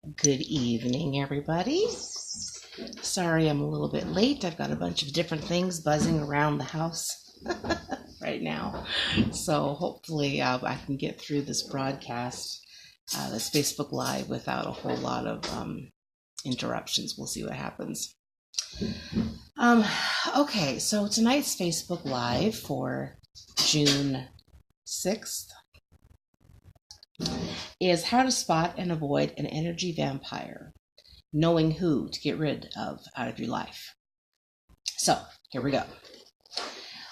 Good evening, everybody. Sorry I'm a little bit late. I've got a bunch of different things buzzing around the house right now. So hopefully I can get through this broadcast, this Facebook Live, without a whole lot of interruptions. We'll see what happens. Okay, so tonight's Facebook Live for June 6th is how to spot and avoid an energy vampire, knowing who to get rid of out of your life. So, here we go.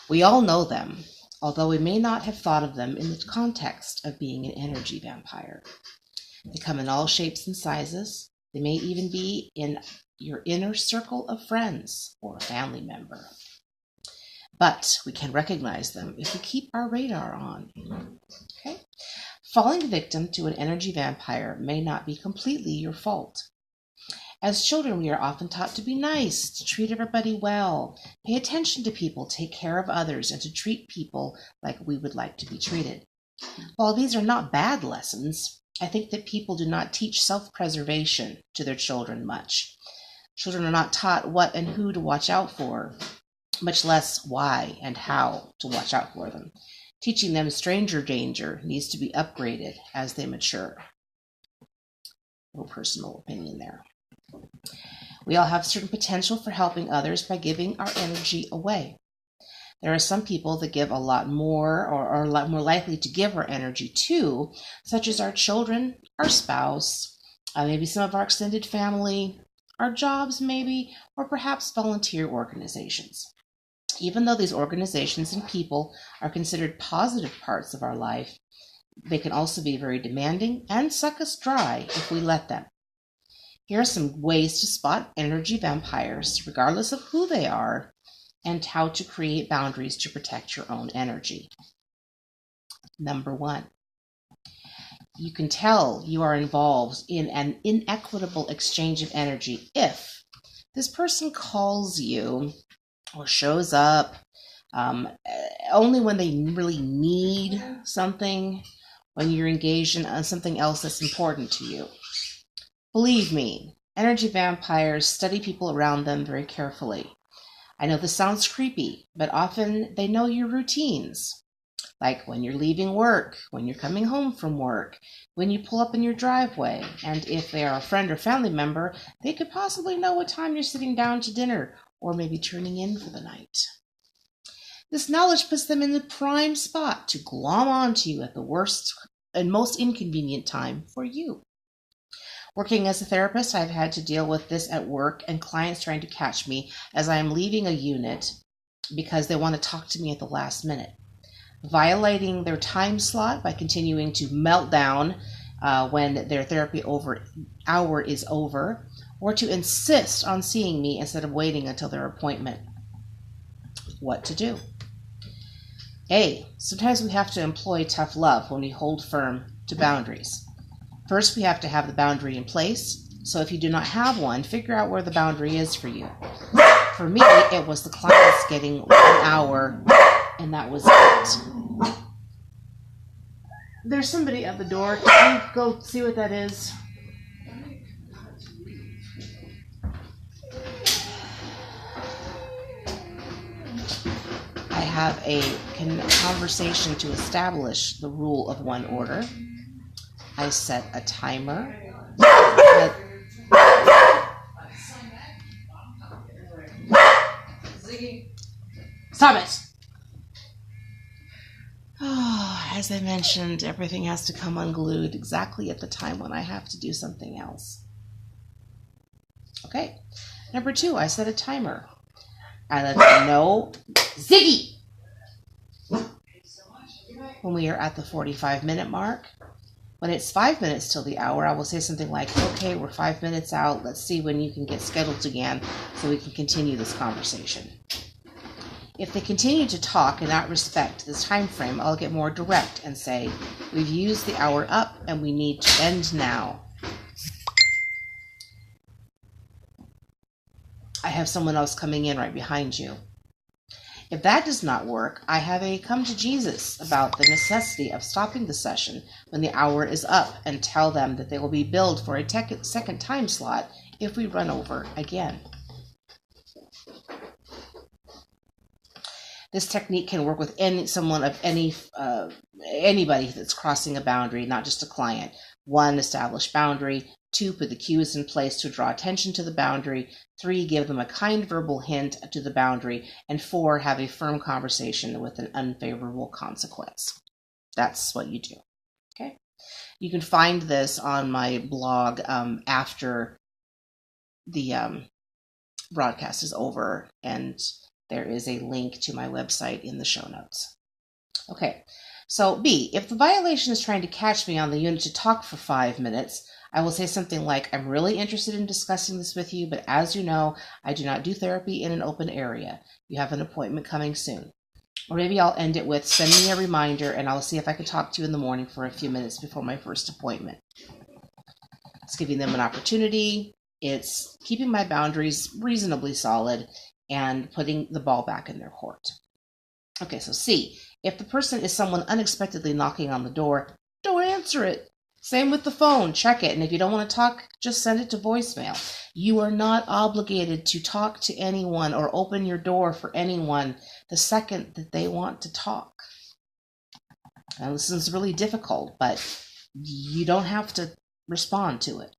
We all know them, although we may not have thought of them in the context of being an energy vampire. They come in all shapes and sizes. They may even be in your inner circle of friends or a family member. But we can recognize them if we keep our radar on. Okay? Falling victim to an energy vampire may not be completely your fault. As children, we are often taught to be nice, to treat everybody well, pay attention to people, take care of others, and to treat people like we would like to be treated. While these are not bad lessons, I think that people do not teach self-preservation to their children much. Children are not taught what and who to watch out for, much less why and how to watch out for them. Teaching them stranger danger needs to be upgraded as they mature. No personal opinion there. We all have certain potential for helping others by giving our energy away. There are some people that give a lot more or are a lot more likely to give our energy to, such as our children, our spouse, maybe some of our extended family, our jobs maybe, or perhaps volunteer organizations. Even though these organizations and people are considered positive parts of our life, they can also be very demanding and suck us dry if we let them. Here are some ways to spot energy vampires, regardless of who they are, and how to create boundaries to protect your own energy. Number 1, you can tell you are involved in an inequitable exchange of energy if this person calls you or shows up only when they really need something, when you're engaged in something else that's important to you. Believe me, energy vampires study people around them very carefully. I know this sounds creepy, but often they know your routines, like when you're leaving work, when you're coming home from work, when you pull up in your driveway, and if they are a friend or family member, they could possibly know what time you're sitting down to dinner or maybe turning in for the night. This knowledge puts them in the prime spot to glom onto you at the worst and most inconvenient time for you. Working as a therapist, I've had to deal with this at work and clients trying to catch me as I am leaving a unit because they want to talk to me at the last minute, violating their time slot by continuing to melt down when their therapy hour is over, or to insist on seeing me instead of waiting until their appointment. What to do? A, sometimes we have to employ tough love when we hold firm to boundaries. First, we have to have the boundary in place. So if you do not have one, figure out where the boundary is for you. For me, it was the clients getting 1 hour, and that was it. There's somebody at the door. Can you go see what that is? I have a conversation to establish the rule of 1 order. I set a timer. Stop it! Oh, as I mentioned, everything has to come unglued exactly at the time when I have to do something else. Okay. Number 2, I set a timer. I let them know, Ziggy! When we are at the 45-minute mark. When it's 5 minutes till the hour, I will say something like, okay, we're 5 minutes out. Let's see when you can get scheduled again so we can continue this conversation. If they continue to talk and not respect this time frame, I'll get more direct and say, we've used the hour up and we need to end now. I have someone else coming in right behind you. If that does not work, I have a come to Jesus about the necessity of stopping the session when the hour is up and tell them that they will be billed for a second time slot if we run over again. This technique can work with anybody that's crossing a boundary, not just a client. 1, establish boundary. 2, put the cues in place to draw attention to the boundary. 3, give them a kind verbal hint to the boundary. And 4, have a firm conversation with an unfavorable consequence. That's what you do. Okay. You can find this on my blog after the broadcast is over, and there is a link to my website in the show notes. Okay, so B, if the violation is trying to catch me on the unit to talk for 5 minutes, I will say something like, I'm really interested in discussing this with you, but as you know, I do not do therapy in an open area. You have an appointment coming soon. Or maybe I'll end it with, send me a reminder and I'll see if I can talk to you in the morning for a few minutes before my first appointment. It's giving them an opportunity. It's keeping my boundaries reasonably solid and putting the ball back in their court. Okay, so C, if the person is someone unexpectedly knocking on the door, don't answer it. Same with the phone, check it. And if you don't want to talk, just send it to voicemail. You are not obligated to talk to anyone or open your door for anyone the second that they want to talk. Now, this is really difficult, but you don't have to respond to it.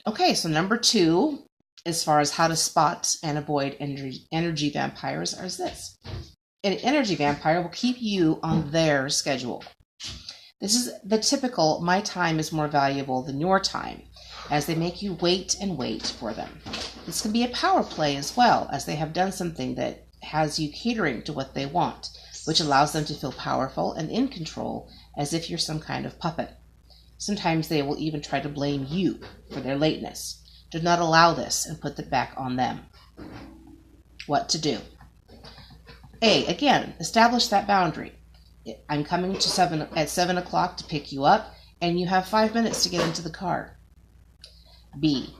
Okay, so number 2, as far as how to spot and avoid energy vampires, is this. An energy vampire will keep you on their schedule. This is the typical, my time is more valuable than your time, as they make you wait and wait for them. This can be a power play as well, as they have done something that has you catering to what they want, which allows them to feel powerful and in control, as if you're some kind of puppet. Sometimes they will even try to blame you for their lateness. Do not allow this and put it back on them. What to do? A, again, establish that boundary. I'm coming at 7 o'clock to pick you up, and you have 5 minutes to get into the car. B,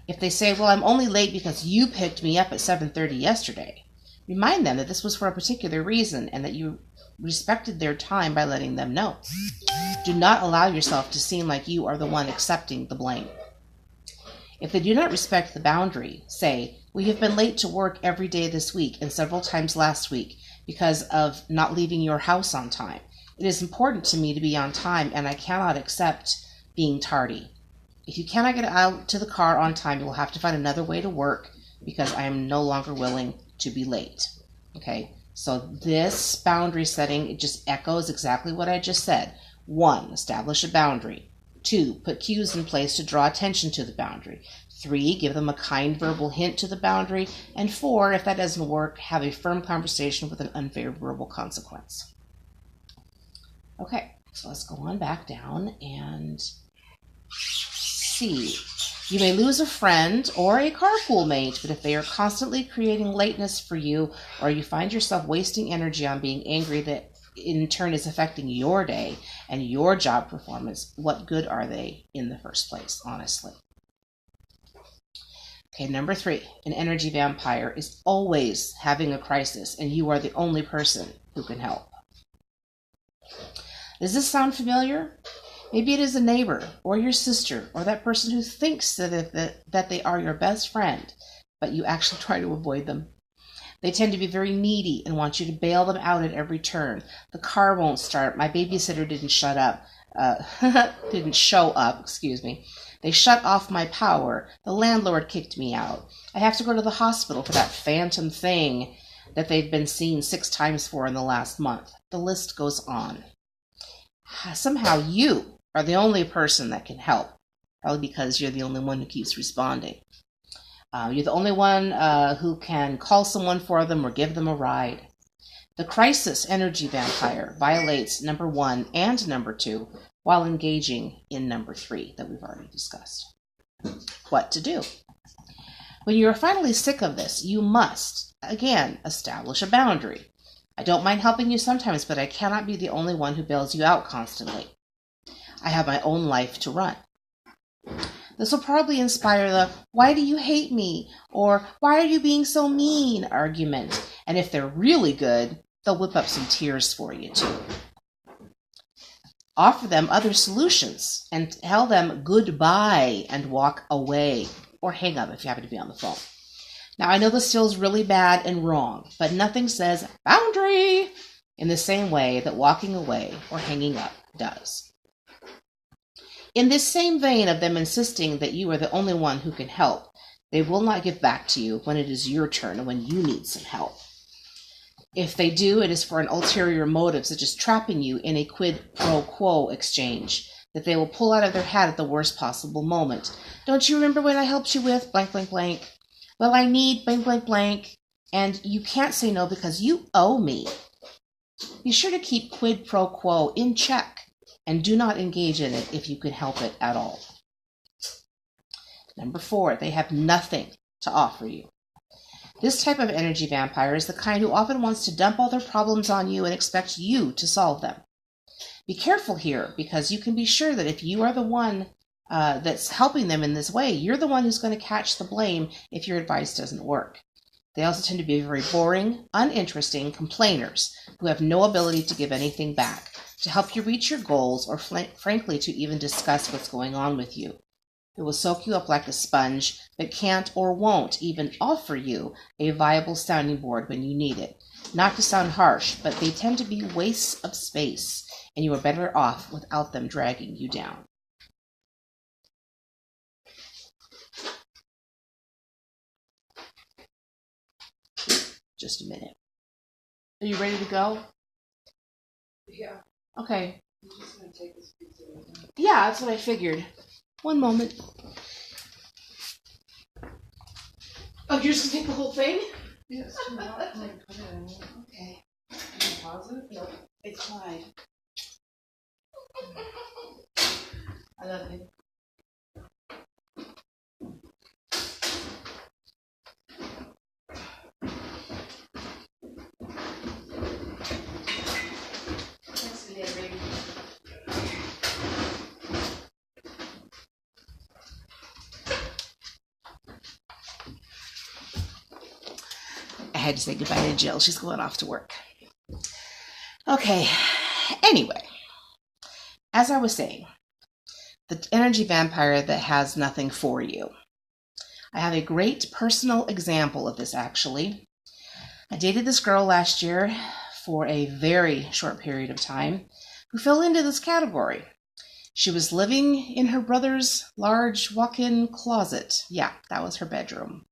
if they say, well, I'm only late because you picked me up at 7:30 yesterday, remind them that this was for a particular reason and that you respected their time by letting them know. Do not allow yourself to seem like you are the one accepting the blame. If they do not respect the boundary, say, we have been late to work every day this week and several times last week because of not leaving your house on time. It is important to me to be on time, and I cannot accept being tardy. If you cannot get out to the car on time, you will have to find another way to work because I am no longer willing to be late. Okay, so this boundary setting, it just echoes exactly what I just said. 1, establish a boundary. 2, put cues in place to draw attention to the boundary. 3, give them a kind verbal hint to the boundary. And 4, if that doesn't work, have a firm conversation with an unfavorable consequence. Okay, so let's go on back down and see. You may lose a friend or a carpool mate, but if they are constantly creating lateness for you, or you find yourself wasting energy on being angry that in turn is affecting your day and your job performance, what good are they in the first place, honestly? Okay, number 3, an energy vampire is always having a crisis, and you are the only person who can help. Does this sound familiar? Maybe it is a neighbor, or your sister, or that person who thinks that they are your best friend, but you actually try to avoid them. They tend to be very needy and want you to bail them out at every turn. The car won't start. My babysitter didn't show up. They shut off my power. The landlord kicked me out. I have to go to the hospital for that phantom thing that they've been seen 6 times for in the last month. The list goes on. Somehow you are the only person that can help, probably because you're the only one who keeps responding. You're the only one who can call someone for them or give them a ride. The crisis energy vampire violates number 1 and number 2 while engaging in number 3 that we've already discussed. What to do? When you are finally sick of this, you must, again, establish a boundary. I don't mind helping you sometimes, but I cannot be the only one who bails you out constantly. I have my own life to run. This will probably inspire the "why do you hate me?" or "why are you being so mean?" argument. And if they're really good, they'll whip up some tears for you too. Offer them other solutions and tell them goodbye and walk away, or hang up if you happen to be on the phone. Now, I know this feels really bad and wrong, but nothing says boundary in the same way that walking away or hanging up does. In this same vein of them insisting that you are the only one who can help, they will not give back to you when it is your turn and when you need some help. If they do, it is for an ulterior motive, such as trapping you in a quid pro quo exchange that they will pull out of their hat at the worst possible moment. "Don't you remember when I helped you with blank, blank, blank? Well, I need blank, blank, blank, and you can't say no because you owe me." Be sure to keep quid pro quo in check and do not engage in it if you can help it at all. Number 4, they have nothing to offer you. This type of energy vampire is the kind who often wants to dump all their problems on you and expect you to solve them. Be careful here, because you can be sure that if you are the one that's helping them in this way, you're the one who's going to catch the blame if your advice doesn't work. They also tend to be very boring, uninteresting complainers who have no ability to give anything back, to help you reach your goals, or frankly to even discuss what's going on with you. It will soak you up like a sponge, but can't or won't even offer you a viable sounding board when you need it. Not to sound harsh, but they tend to be wastes of space, and you are better off without them dragging you down. Just a minute. Are you ready to go? Yeah. Okay. I'm just going to take this pizza right now. Yeah, that's what I figured. One moment. Oh, you're just going to take the whole thing? Yeah, it's too hot for me to put it in. Okay. Can you pause it? No, it's fine. I love you. Thanks again, baby. I had to say goodbye to Jill. She's going off to work. Okay. Anyway, as I was saying, the energy vampire that has nothing for you. I have a great personal example of this, actually. I dated this girl last year for a very short period of time who fell into this category. She was living in her brother's large walk-in closet. Yeah, that was her bedroom.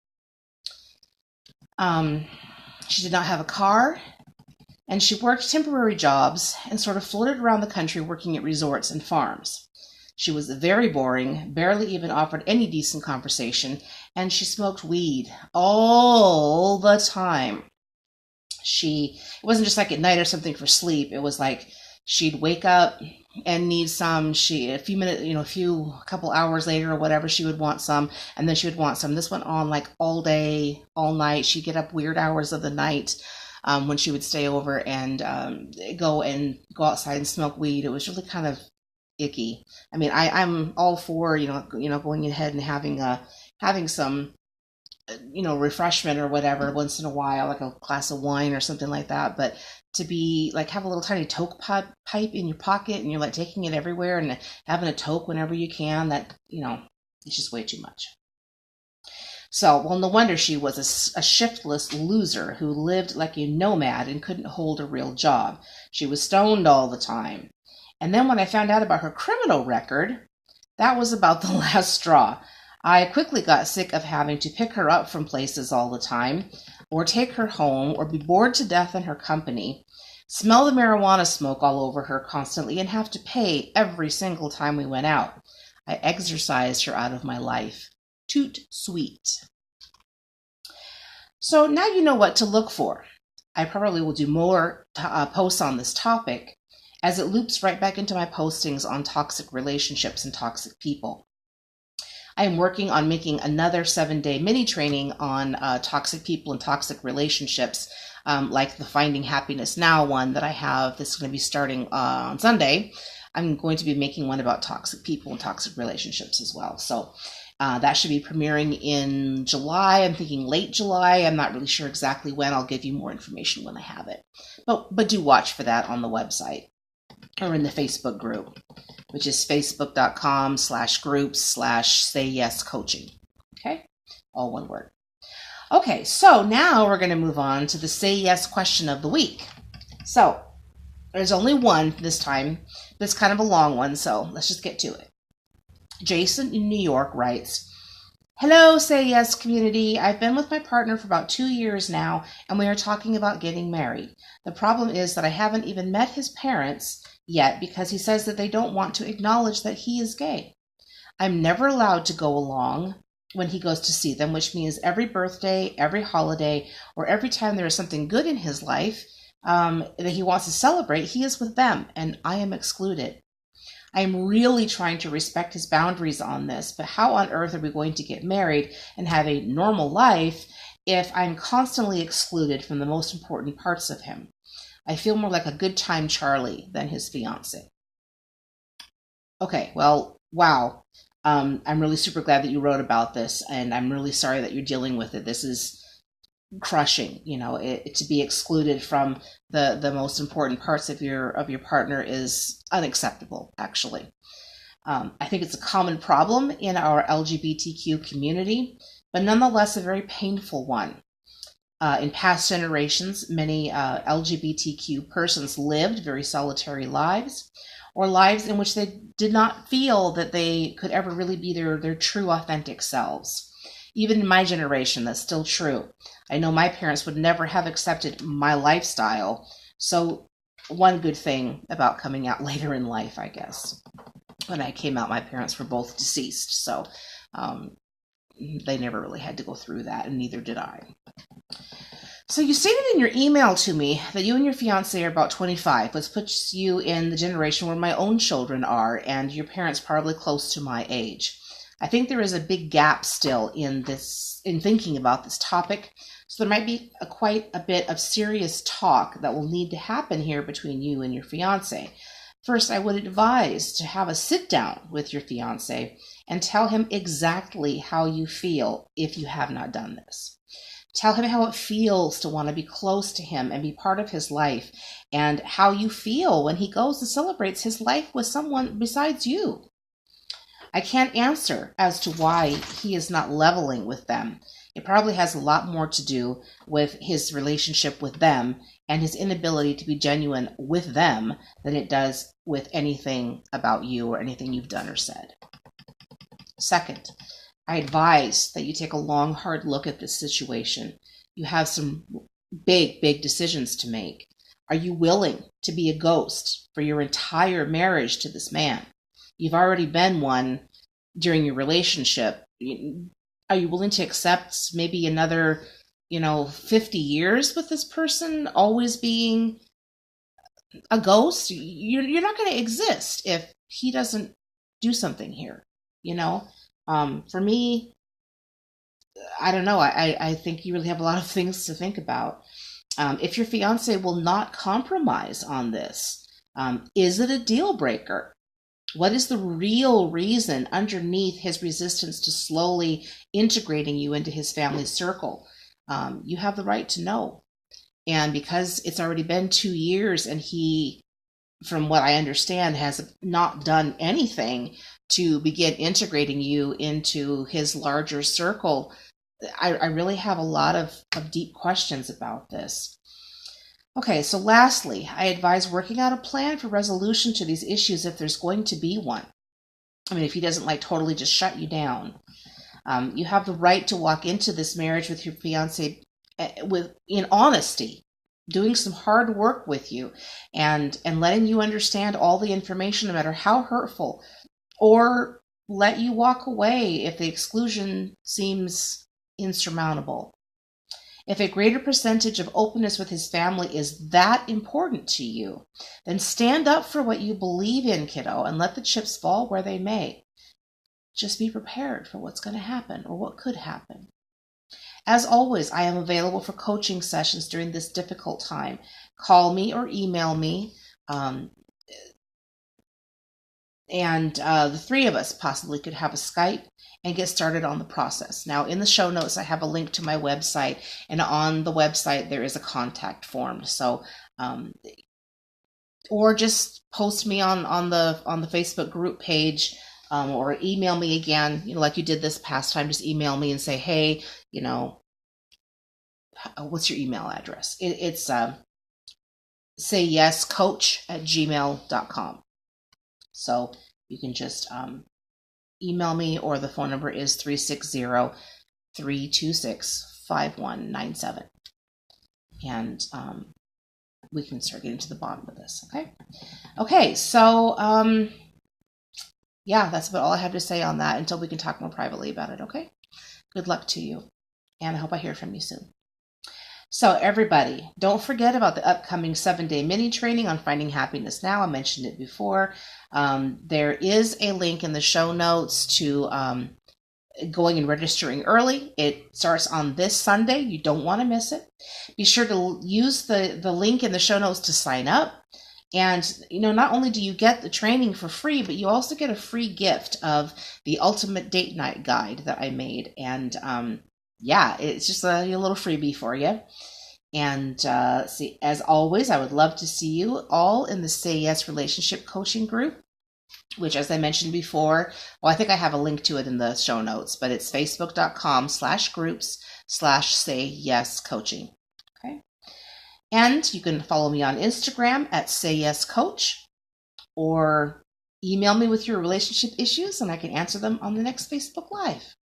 She did not have a car, and she worked temporary jobs and sort of floated around the country working at resorts and farms. She was very boring, barely even offered any decent conversation, and she smoked weed all the time. It wasn't just like at night or something for sleep. It was like she'd wake up and need some. A couple hours later or whatever, she would want some, and then she would want some. This went on like all day, all night. She'd get up weird hours of the night when she would stay over and go outside and smoke weed. It was really kind of icky. I mean, I'm all for going ahead and having some refreshment or whatever once in a while, like a glass of wine or something like that. But to be like have a little tiny toke pipe in your pocket and you're like taking it everywhere and having a toke whenever you can, that it's just way too much. So, well, no wonder she was a shiftless loser who lived like a nomad and couldn't hold a real job. She was stoned all the time. And then when I found out about her criminal record, that was about the last straw. I quickly got sick of having to pick her up from places all the time, or take her home, or be bored to death in her company, smell the marijuana smoke all over her constantly, and have to pay every single time we went out. I exorcised her out of my life. Toot sweet. So now you know what to look for. I probably will do more posts on this topic, as it loops right back into my postings on toxic relationships and toxic people. I am working on making another 7-day mini training on toxic people and toxic relationships, like the Finding Happiness Now one that I have. This is going to be starting on Sunday. I'm going to be making one about toxic people and toxic relationships as well. So that should be premiering in July. I'm thinking late July. I'm not really sure exactly when. I'll give you more information when I have it. But do watch for that on the website or in the Facebook group, which is facebook.com/groups/sayyescoaching. Okay? All one word. Okay, so now we're going to move on to the Say Yes question of the week. So there's only one this time. It's kind of a long one, so let's just get to it. Jason in New York writes, "Hello, Say Yes community. I've been with my partner for about 2 years now, and we are talking about getting married. The problem is that I haven't even met his parents yet because he says that they don't want to acknowledge that he is gay. I'm never allowed to go along when he goes to see them, which means every birthday, every holiday, or every time there is something good in his life that he wants to celebrate, he is with them, and I am excluded. I am really trying to respect his boundaries on this, but how on earth are we going to get married and have a normal life if I'm constantly excluded from the most important parts of him? I feel more like a good time Charlie than his fiance." Okay, well, wow. I'm really super glad that you wrote about this, and I'm really sorry that you're dealing with it. This is crushing, to be excluded from the most important parts of your partner is unacceptable, actually. I think it's a common problem in our LGBTQ community, but nonetheless a very painful one. In past generations, many LGBTQ persons lived very solitary lives, or lives in which they did not feel that they could ever really be their true, authentic selves. Even in my generation, that's still true. I know my parents would never have accepted my lifestyle. So one good thing about coming out later in life, I guess. When I came out, my parents were both deceased. So they never really had to go through that, and neither did I. So you stated in your email to me that you and your fiance are about 25, which puts you in the generation where my own children are, and your parents probably close to my age. I think there is a big gap still in thinking about this topic, so there might be quite a bit of serious talk that will need to happen here between you and your fiance. First, I would advise to have a sit down with your fiance and tell him exactly how you feel if you have not done this. Tell him how it feels to want to be close to him and be part of his life, and how you feel when he goes and celebrates his life with someone besides you. I can't answer as to why he is not leveling with them. It probably has a lot more to do with his relationship with them and his inability to be genuine with them than it does with anything about you or anything you've done or said. Second, I advise that you take a long, hard look at this situation. You have some big, big decisions to make. Are you willing to be a ghost for your entire marriage to this man? You've already been one during your relationship. Are you willing to accept maybe another, 50 years with this person always being a ghost? You're not going to exist if he doesn't do something here, For me, I don't know. I think you really have a lot of things to think about. If your fiance will not compromise on this, is it a deal breaker? What is the real reason underneath his resistance to slowly integrating you into his family circle? You have the right to know. And because it's already been 2 years and he, from what I understand, has not done anything to begin integrating you into his larger circle, I really have a lot of deep questions about this. Okay, so lastly, I advise working out a plan for resolution to these issues if there's going to be one. If he doesn't totally just shut you down. You have the right to walk into this marriage with your fiance in honesty, doing some hard work with you and letting you understand all the information, no matter how hurtful, or let you walk away if the exclusion seems insurmountable. If a greater percentage of openness with his family is that important to you, then stand up for what you believe in, kiddo, and let the chips fall where they may. Just be prepared for what's going to happen or what could happen. As always, I am available for coaching sessions during this difficult time. Call me or email me. And the three of us possibly could have a Skype and get started on the process. Now, in the show notes, I have a link to my website, and on the website there is a contact form. So, or just post me on the Facebook group page, or email me again. Like you did this past time. Just email me and say, hey, what's your email address? It's sayyescoach@gmail.com. So you can just email me, or the phone number is 360-326-5197. And we can start getting to the bottom of this, okay? Okay, so yeah, that's about all I have to say on that until we can talk more privately about it, okay? Good luck to you, and I hope I hear from you soon. So everybody, don't forget about the upcoming 7-day mini training on finding happiness now. I mentioned it before. There is a link in the show notes to going and registering early. It starts on this Sunday. You don't want to miss it. Be sure to use the link in the show notes to sign up. And, not only do you get the training for free, but you also get a free gift of the Ultimate Date Night Guide that I made. And yeah, it's just a little freebie for you. And see, as always, I would love to see you all in the Say Yes Relationship Coaching Group, which, as I mentioned before, well, I think I have a link to it in the show notes, but it's facebook.com/groups/sayyescoaching. Okay. And you can follow me on Instagram at sayyescoach, or email me with your relationship issues and I can answer them on the next Facebook Live.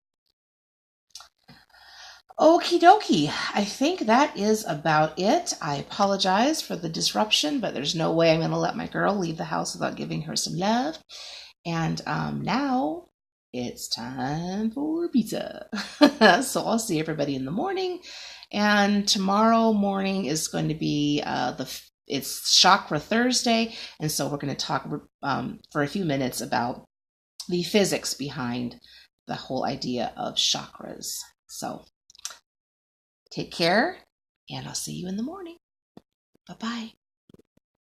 Okie dokie. I think that is about it. I apologize for the disruption, but there's no way I'm going to let my girl leave the house without giving her some love. And now it's time for pizza. So I'll see everybody in the morning. And tomorrow morning is going to be it's Chakra Thursday. And so we're going to talk for a few minutes about the physics behind the whole idea of chakras. So take care, and I'll see you in the morning. Bye-bye.